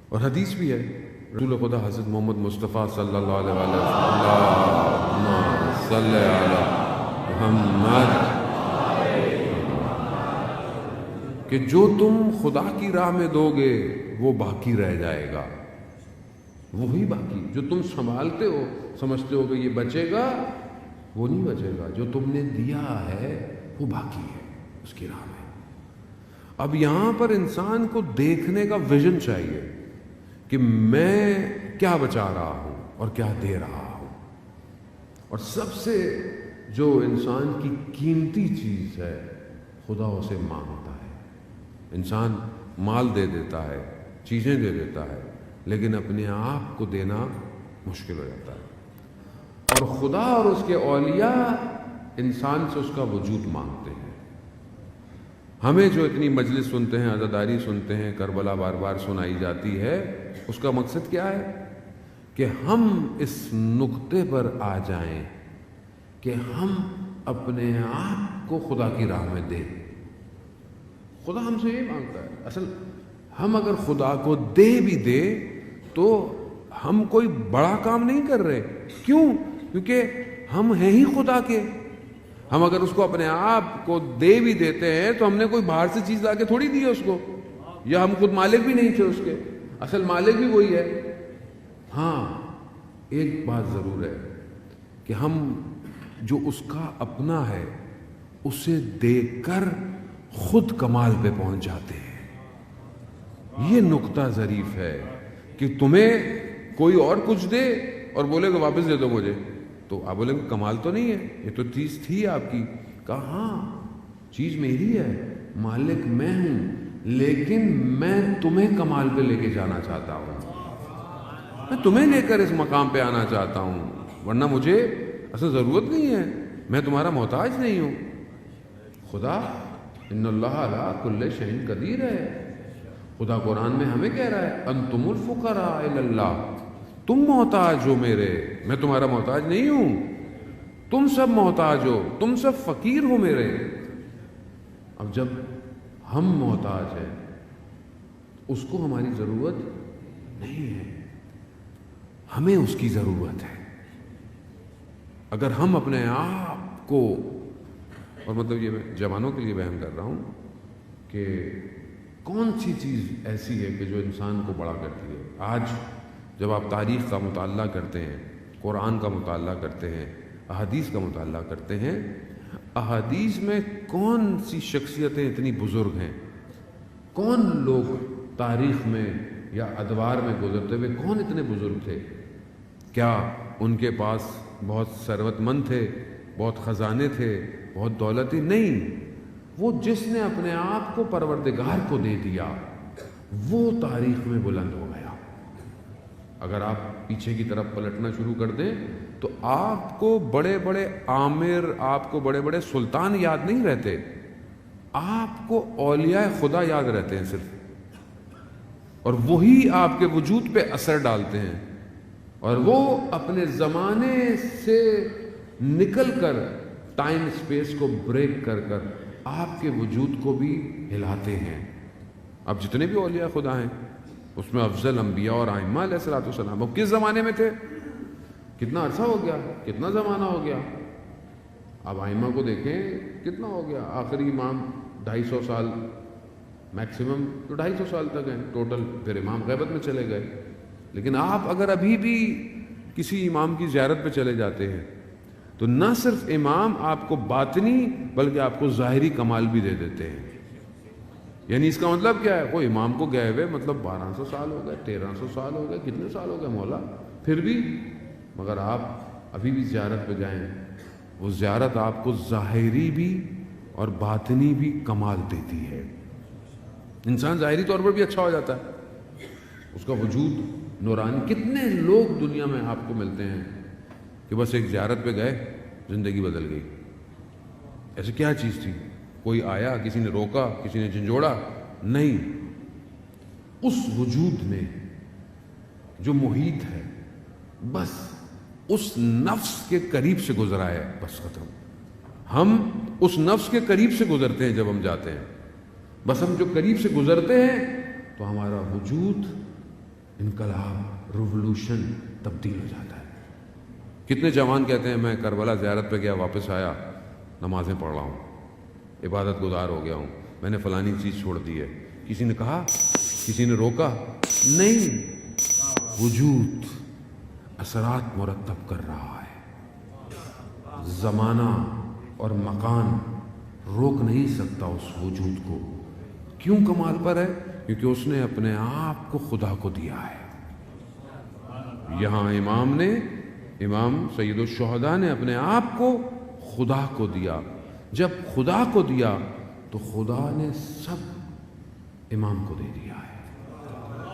اور حدیث بھی ہے، رسول خدا حضرت محمد مصطفیٰ صلی اللہ علیہ وسلم صلی علی محمد کہ جو تم خدا کی راہ میں دو گے وہ باقی رہ جائے گا، وہی باقی جو تم سنبھالتے ہو سمجھتے ہو کہ یہ بچے گا، وہ نہیں بچے گا، جو تم نے دیا ہے وہ باقی ہے اس کی راہ میں۔ اب یہاں پر انسان کو دیکھنے کا ویژن چاہیے کہ میں کیا بچا رہا ہوں اور کیا دے رہا ہوں، اور سب سے جو انسان کی قیمتی چیز ہے خدا اسے مانگتا ہے۔ انسان مال دے دیتا ہے، چیزیں دے دیتا ہے، لیکن اپنے آپ کو دینا مشکل ہو جاتا ہے، اور خدا اور اس کے اولیاء انسان سے اس کا وجود مانگتے ہیں۔ ہمیں جو اتنی مجلس سنتے ہیں، عزاداری سنتے ہیں، کربلا بار بار سنائی جاتی ہے، اس کا مقصد کیا ہے؟ کہ ہم اس نقطے پر آ جائیں کہ ہم اپنے آپ کو خدا کی راہ میں دیں۔ خدا ہم سے یہ مانگتا ہے۔ اصل ہم اگر خدا کو دے بھی دے تو ہم کوئی بڑا کام نہیں کر رہے، کیوں؟ کیونکہ ہم ہیں ہی خدا کے۔ ہم اگر اس کو اپنے آپ کو دے بھی دیتے ہیں تو ہم نے کوئی باہر سے چیز لا کے تھوڑی دی ہے اس کو، یا ہم خود مالک بھی نہیں تھے اس کے، اصل مالک بھی وہی ہے۔ ہاں ایک بات ضرور ہے کہ ہم جو اس کا اپنا ہے اسے دیکھ کر خود کمال پہ پہنچ جاتے ہیں۔ یہ نقطہ ظریف ہے کہ تمہیں کوئی اور کچھ دے اور بولے کہ واپس دے دو مجھے، تو آپ بولیں گے کمال تو نہیں ہے، یہ تو چیز تھی آپ کی۔ کہا ہاں چیز میری ہے، مالک میں ہوں، لیکن میں تمہیں کمال پہ لے کے جانا چاہتا ہوں، میں تمہیں لے کر اس مقام پہ آنا چاہتا ہوں، ورنہ مجھے اصل ضرورت نہیں ہے، میں تمہارا محتاج نہیں ہوں۔ خدا ان اللہ علی کل شیء قدیر ہے۔ خدا قرآن میں ہمیں کہہ رہا ہے انتم الفقراء الی اللہ، تم محتاج ہو میرے، میں تمہارا محتاج نہیں ہوں، تم سب محتاج ہو، تم سب فقیر ہو میرے۔ اب جب ہم محتاج ہیں اس کو ہماری ضرورت نہیں ہے، ہمیں اس کی ضرورت ہے۔ اگر ہم اپنے آپ کو، اور مطلب یہ میں جوانوں کے لیے بیان کر رہا ہوں کہ کون سی چیز ایسی ہے کہ جو انسان کو بڑا کرتی ہے۔ آج جب آپ تاریخ کا مطالعہ کرتے ہیں، قرآن کا مطالعہ کرتے ہیں، احادیث کا مطالعہ کرتے ہیں، احادیث میں کون سی شخصیتیں اتنی بزرگ ہیں، کون لوگ تاریخ میں یا ادوار میں گزرتے ہوئے کون اتنے بزرگ تھے؟ کیا ان کے پاس بہت ثروت مند تھے، بہت خزانے تھے، بہت دولت تھی؟ نہیں، وہ جس نے اپنے آپ کو پروردگار کو دے دیا وہ تاریخ میں بلند ہو گیا۔ اگر آپ پیچھے کی طرف پلٹنا شروع کر دیں تو آپ کو بڑے بڑے عامر، آپ کو بڑے بڑے سلطان یاد نہیں رہتے، آپ کو اولیاء خدا یاد رہتے ہیں صرف، اور وہی آپ کے وجود پہ اثر ڈالتے ہیں، اور وہ اپنے زمانے سے نکل کر ٹائم سپیس کو بریک کر کر آپ کے وجود کو بھی ہلاتے ہیں۔ اب جتنے بھی اولیاء خدا ہیں اس میں افضل انبیاء اور ائمہ علیہ الصلوۃ والسلام وہ کس زمانے میں تھے؟ کتنا عرصہ ہو گیا، کتنا زمانہ ہو گیا؟ اب ائمہ کو دیکھیں کتنا ہو گیا، آخری امام 250 سال میکسیمم، تو 250 سال تک ہیں ٹوٹل، پھر امام غیبت میں چلے گئے۔ لیکن آپ اگر ابھی بھی کسی امام کی زیارت پہ چلے جاتے ہیں تو نہ صرف امام آپ کو باطنی بلکہ آپ کو ظاہری کمال بھی دے دیتے ہیں۔ یعنی اس کا مطلب کیا ہے؟ وہ امام کو گئے ہوئے مطلب 1200 سال ہو گئے، 1300 سال ہو گئے، کتنے سال ہو گئے مولا، پھر بھی مگر آپ ابھی بھی زیارت پہ جائیں، وہ زیارت آپ کو ظاہری بھی اور باطنی بھی کمال دیتی ہے۔ انسان ظاہری طور پر بھی اچھا ہو جاتا ہے، اس کا وجود نورانی۔ کتنے لوگ دنیا میں آپ کو ملتے ہیں کہ بس ایک زیارت پہ گئے زندگی بدل گئی۔ ایسے کیا چیز تھی؟ کوئی آیا، کسی نے روکا، کسی نے جھنجھوڑا؟ نہیں، اس وجود میں جو محیط ہے بس اس نفس کے قریب سے گزرا ہے، بس ختم۔ ہم اس نفس کے قریب سے گزرتے ہیں جب ہم جاتے ہیں، بس ہم جو قریب سے گزرتے ہیں تو ہمارا وجود انقلاب، ریولوشن تبدیل ہو جاتا ہے۔ کتنے جوان کہتے ہیں میں کربلا زیارت پہ گیا، واپس آیا نمازیں پڑھ رہا ہوں، عبادت گزار ہو گیا ہوں، میں نے فلانی چیز چھوڑ دی ہے۔ کسی نے کہا، کسی نے روکا؟ نہیں، وجود اثرات مرتب کر رہا ہے، زمانہ اور مکان روک نہیں سکتا اس وجود کو۔ کیوں کمال پر ہے؟ کیونکہ اس نے اپنے آپ کو خدا کو دیا ہے۔ یہاں امام سید الشہداء نے اپنے آپ کو خدا کو دیا۔ جب خدا کو دیا تو خدا نے سب امام کو دے دیا ہے۔